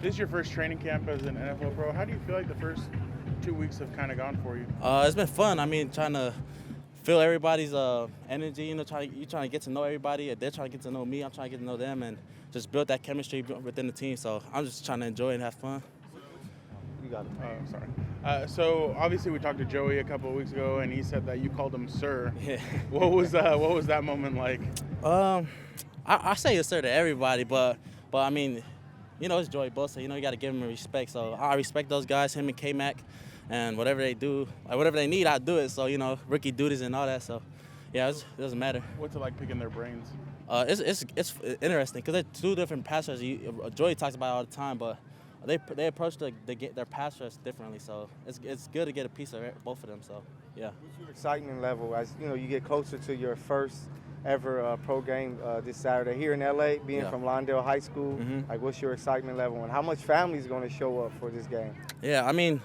This is your first training camp as an NFL pro. How do you feel like the first 2 weeks have kind of gone for you? It's been fun. I mean, trying to feel everybody's energy. You trying to get to know everybody. They're trying to get to know me. I'm trying to get to know them, and just build that chemistry within the team. So I'm just trying to enjoy and have fun. You got it. Oh, sorry. So obviously we talked to Joey a couple of weeks ago, and he said that you called him sir. Yeah. What was that moment like? I say yes sir to everybody, but I mean, it's Joey Bosa. You got to give him respect. So I respect those guys, him and K-Mac, and whatever they do, whatever they need, I do it. So rookie duties and all that. So yeah, it doesn't matter. What's it like picking their brains? It's interesting because they're two different passers. Joey talks about it all the time, but they approach their pass rush differently. So it's good to get a piece of both of them. So yeah. What's your excitement level as you get closer to your first ever pro game this Saturday here in LA, being from Lawndale High School? Mm-hmm. Like, what's your excitement level, and how much family is going to show up for this game? Yeah, I mean,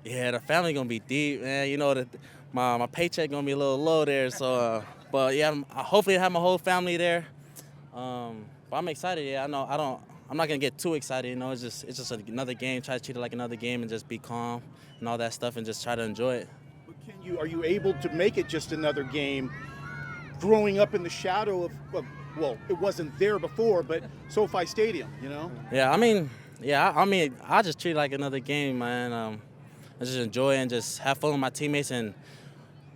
the family gonna be deep, man. That my paycheck gonna be a little low there. So, but yeah, hopefully I have my whole family there. But I'm excited. Yeah, I'm not gonna get too excited. It's just another game. Try to treat it like another game and just be calm and all that stuff and just try to enjoy it. But are you able to make it just another game? Growing up in the shadow of well, it wasn't there before, but SoFi Stadium, Yeah, I mean, I just treat it like another game, man. I just enjoy it and just have fun with my teammates, and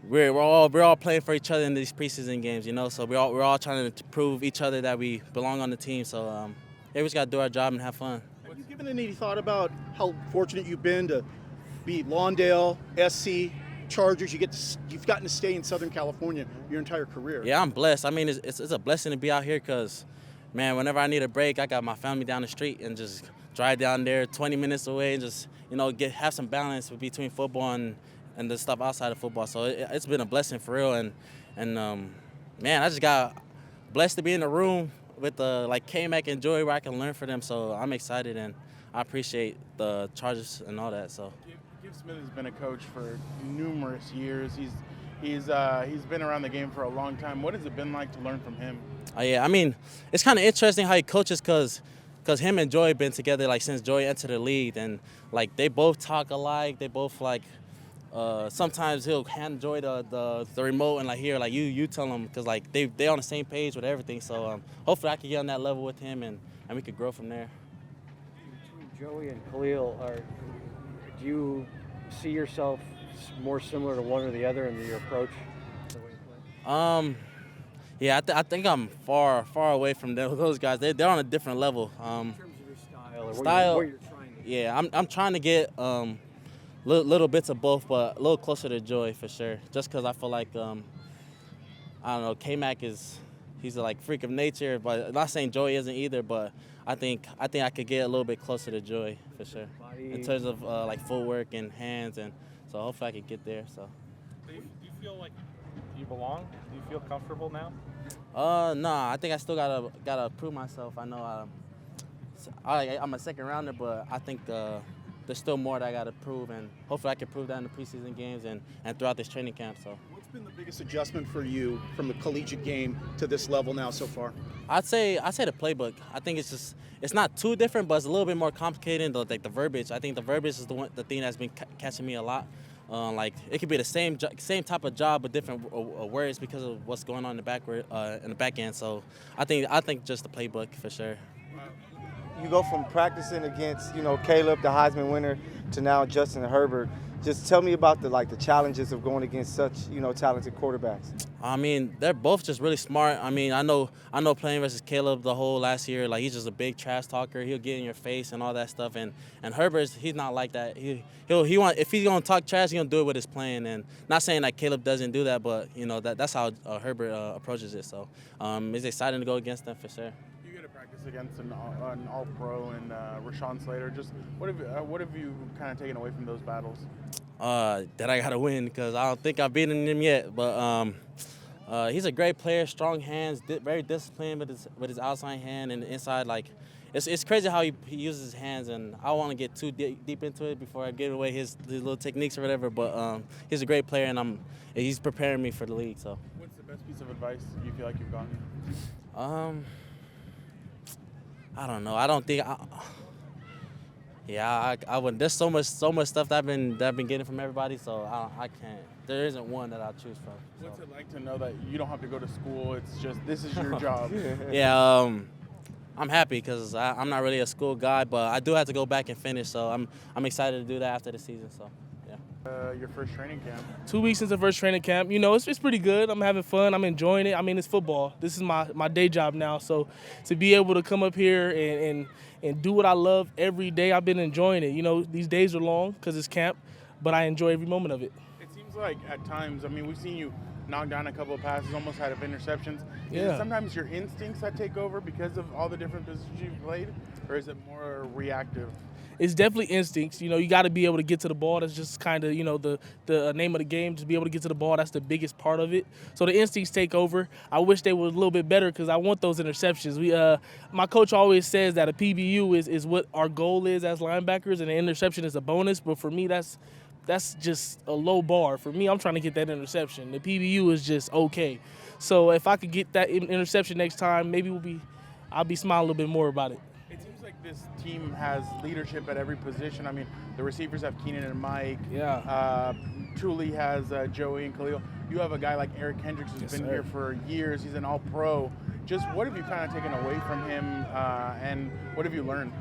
we're all playing for each other in these preseason games, So we're all trying to prove each other that we belong on the team. So we just got to do our job and have fun. Have you given any thought about how fortunate you've been to be Lawndale, SC, Chargers? You've gotten to stay in Southern California your entire career. Yeah, I'm blessed. I mean, it's a blessing to be out here because, man, whenever I need a break, I got my family down the street and just drive down there 20 minutes away and just, have some balance between football and the stuff outside of football. So it's been a blessing for real. And man, I just got blessed to be in the room with like K-Mac and Joey where I can learn from them. So I'm excited and I appreciate the Chargers and all that. So. Smith has been a coach for numerous years. He's been around the game for a long time. What has it been like to learn from him? Yeah, I mean, it's kind of interesting how he coaches because him and Joey been together like since Joey entered the league, and like they both talk alike. They both like sometimes he'll hand Joey the remote and like here like you tell him because like they on the same page with everything. So hopefully I can get on that level with him and we could grow from there. Between Joey and Khalil, do you see yourself more similar to one or the other in your approach? Yeah, I think I'm far away from those guys. They're on a different level. In terms of your style, or what you're trying to do. Yeah, I'm trying to get little bits of both, but a little closer to Joey for sure. Just because I feel like I don't know, K-Mac he's a like freak of nature, but I'm not saying Joey isn't either. But I think I could get a little bit closer to Joey for sure in terms of like footwork and hands, and so hopefully I could get there. So. Do you feel like you belong? Do you feel comfortable now? Nah, I think I still gotta prove myself. I know I'm a second rounder, but I think there's still more that I gotta prove, and hopefully I can prove that in the preseason games and throughout this training camp. So. What's been the biggest adjustment for you from the collegiate game to this level now so far? I'd say the playbook. I think it's not too different, but it's a little bit more complicated. Like the verbiage. I think the verbiage is the thing that's been catching me a lot. Like it could be the same type of job but different words because of what's going on in the back end. So I think just the playbook for sure. You go from practicing against Caleb, the Heisman winner, to now Justin Herbert. Just tell me about the challenges of going against such talented quarterbacks. I mean, they're both just really smart. I mean, I know playing versus Caleb the whole last year, like he's just a big trash talker. He'll get in your face and all that stuff. And Herbert, he's not like that. He if he's gonna talk trash, he's gonna do it with his playing. And not saying that Caleb doesn't do that, but that's how Herbert approaches it. So it's exciting to go against them for sure. You get to practice against an All-Pro and Rashawn Slater. Just what have you kind of taken away from those battles? That I gotta win because I don't think I've beaten him yet. But he's a great player, strong hands, very disciplined with his outside hand and inside. Like it's crazy how he uses his hands, and I don't want to get too deep into it before I give away his little techniques or whatever. But he's a great player, and he's preparing me for the league. So. What's the best piece of advice you feel like you've gotten? I don't know. I don't think Yeah, I wouldn't. There's so much stuff that I've been getting from everybody, so I can't. There isn't one that I choose from. So. What's it like to know that you don't have to go to school? It's just this is your job. Yeah, I'm happy because I'm not really a school guy, but I do have to go back and finish. So I'm excited to do that after the season. So yeah. Your first training camp. 2 weeks since the first training camp. You know, it's pretty good. I'm having fun. I'm enjoying it. I mean, it's football. This is my day job now. So to be able to come up here and do what I love every day, I've been enjoying it. You know, these days are long because it's camp, but I enjoy every moment of it. It seems like at times, I mean, we've seen you knock down a couple of passes, almost had interceptions. Is Yeah. it sometimes your instincts that take over because of all the different positions you've played, or is it more reactive? It's definitely instincts. You know, you got to be able to get to the ball. That's just kind of, you know, the name of the game. Just be able to get to the ball. That's the biggest part of it. So the instincts take over. I wish they were a little bit better because I want those interceptions. My coach always says that a PBU is what our goal is as linebackers, and the interception is a bonus. But for me, that's just a low bar. For me, I'm trying to get that interception. The PBU is just okay. So if I could get that interception next time, maybe I'll be smiling a little bit more about it. It seems like this team has leadership at every position. I mean, the receivers have Keenan and Mike. Yeah. Tuli has Joey and Khalil. You have a guy like Eric Kendricks who's been here for years. He's an all-pro. Just what have you kind of taken away from him, and what have you learned?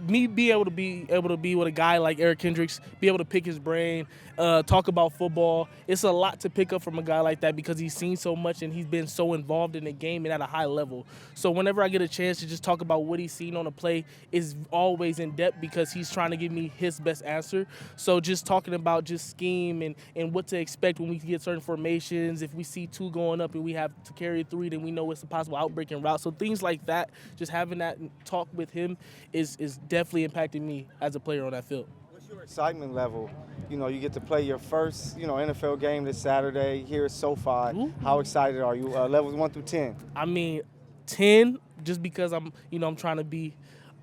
Me be able to be with a guy like Eric Kendricks, be able to pick his brain, talk about football. It's a lot to pick up from a guy like that because he's seen so much and he's been so involved in the game and at a high level. So whenever I get a chance to just talk about what he's seen on a play, is always in depth because he's trying to give me his best answer. So just talking about just scheme and what to expect when we get certain formations. If we see 2 going up and we have to carry 3, then we know it's a possible outbreak and route. So things like that, just having that talk with him is definitely impacting me as a player on that field. What's your excitement level? You know, you get to play your first, NFL game this Saturday here at SoFi. Ooh. How excited are you? Levels 1 through 10. I mean, 10 just because I'm trying to be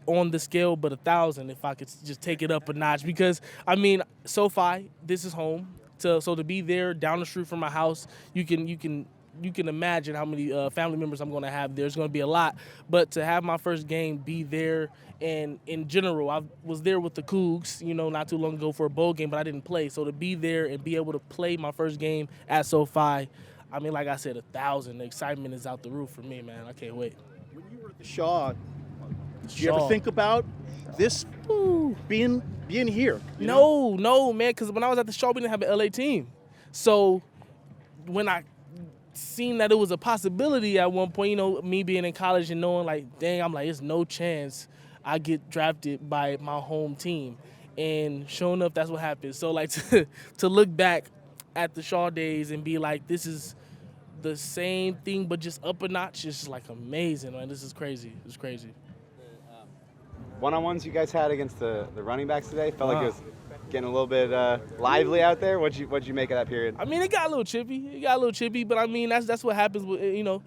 on the scale, but 1,000 if I could just take it up a notch. Because I mean, SoFi, this is home. So to be there down the street from my house, you can imagine how many family members I'm going to have there. It's going to be a lot. But to have my first game be there, and in general, I was there with the Cougs, not too long ago for a bowl game, but I didn't play. So to be there and be able to play my first game at SoFi, I mean, like I said, 1,000. The excitement is out the roof for me, man. I can't wait. When you were at the Shaw, did you ever think about this being here? No, man, because when I was at the Shaw, we didn't have an LA team. So when I seen that it was a possibility at one point, me being in college and knowing like, dang, I'm like, there's no chance I get drafted by my home team. And sure enough, that's what happened. So like to look back at the Shaw days and be like, this is the same thing but just up a notch, is just like amazing, man. This is crazy. It's crazy. One-on-ones you guys had against the running backs today felt like it was getting a little bit lively out there. What'd you make of that period? I mean, it got a little chippy. But I mean, that's what happens with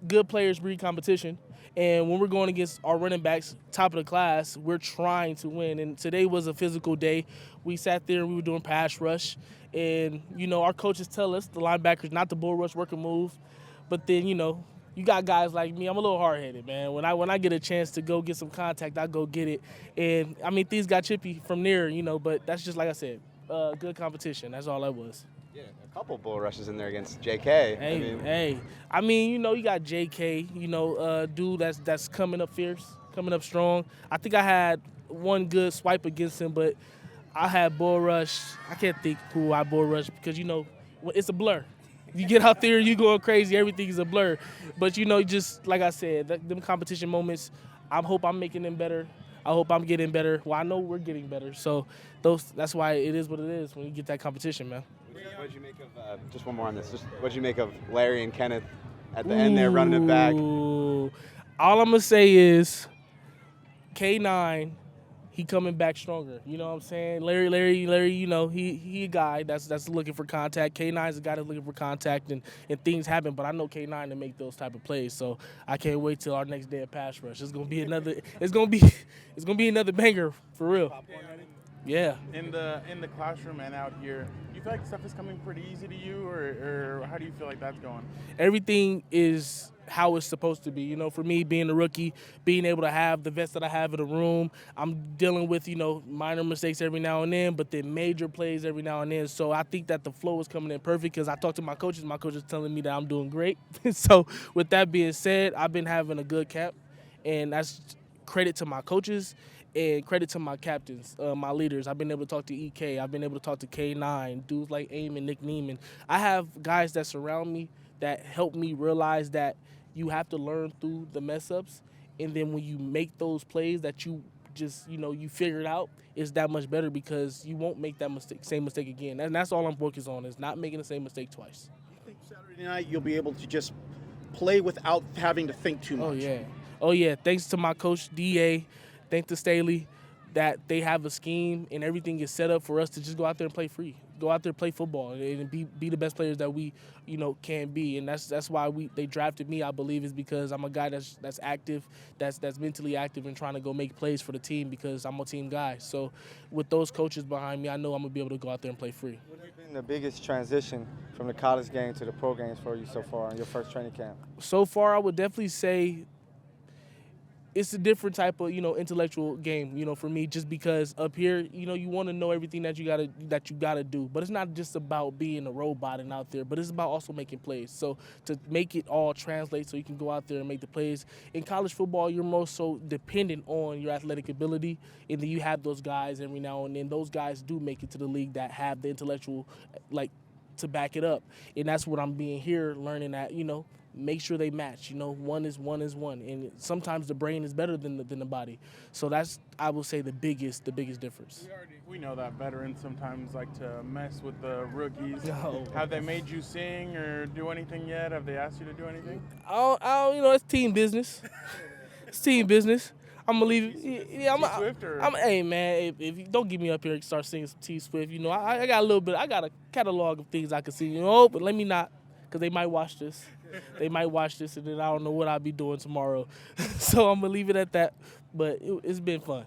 good players breed competition. And when we're going against our running backs, top of the class, we're trying to win. And today was a physical day. We sat there and we were doing pass rush. And, our coaches tell us, the linebackers, not to bull rush, work and move. But then, you got guys like me. I'm a little hard-headed, man. When I get a chance to go get some contact, I go get it. And, I mean, things got chippy from there, but that's just like I said, good competition. That's all that was. Yeah, a couple bull rushes in there against JK. I mean, you got JK, dude that's coming up fierce, coming up strong. I think I had one good swipe against him, but I had bull rush. I can't think who I bull rush because, it's a blur. You get out there, you going crazy, everything is a blur. But, just like I said, them competition moments, I hope I'm making them better. I hope I'm getting better. Well, I know we're getting better. So that's why it is what it is when you get that competition, man. What did you make of, just one more on this, what did you make of Larry and Kenneth at the end there running it back? All I'm going to say is K9, he coming back stronger. You know what I'm saying? Larry, he a guy that's looking for contact. K9 is a guy that's looking for contact, and things happen, but I know K9 to make those type of plays. So I can't wait till our next day of pass rush. It's gonna be another banger for real. Yeah. In the classroom and out here, do you feel like stuff is coming pretty easy to you, or how do you feel like that's going? Everything is how it's supposed to be. You know, for me, being a rookie, being able to have the vets that I have in the room, I'm dealing with, you know, minor mistakes every now and then, but then major plays every now and then. So I think that the flow is coming in perfect because I talked to my coaches. My coach is telling me that I'm doing great. So with that being said, I've been having a good camp, and that's credit to my coaches and credit to my captains, my leaders. I've been able to talk to EK. I've been able to talk to K9, dudes like Eamon, Nick Neiman. I have guys that surround me that help me realize that you have to learn through the mess ups, and then when you make those plays that you just, you know, you figure it out, it's that much better because you won't make that same mistake again. And that's all I'm focused on, is not making the same mistake twice. You think Saturday night you'll be able to just play without having to think too much? Oh yeah. Thanks to my coach DA, thanks to Staley, that they have a scheme and everything is set up for us to just go out there and play free. Go out there, play football, and be the best players that we, you know, can be. And that's why they drafted me, I believe, is because I'm a guy that's active, that's mentally active and trying to go make plays for the team because I'm a team guy. So with those coaches behind me, I know I'm going to be able to go out there and play free. What has been the biggest transition from the college game to the pro games for you so far in your first training camp? So far, I would definitely say it's a different type of, you know, intellectual game, you know, for me, just because up here, you know, you want to know everything that you gotta do. But it's not just about being a robot and out there, but it's about also making plays. So to make it all translate so you can go out there and make the plays. In college football, you're most so dependent on your athletic ability, and then you have those guys every now and then. Those guys do make it to the league that have the intellectual, like, to back it up. And that's what I'm being here, learning that, you know, make sure they match. You know, one is one. And sometimes the brain is better than the body. So that's, I will say, the biggest difference. We know that veterans sometimes like to mess with the rookies. No. Have they made you sing or do anything yet? Have they asked you to do anything? You know, it's team business. It's team business. I'm gonna leave it. Yeah, hey man, if you don't get me up here and start singing some T Swift, you know, I got a catalog of things I can sing, you know, but let me not, because they might watch this. They might watch this, and then I don't know what I'll be doing tomorrow. So I'm going to leave it at that. But it's been fun.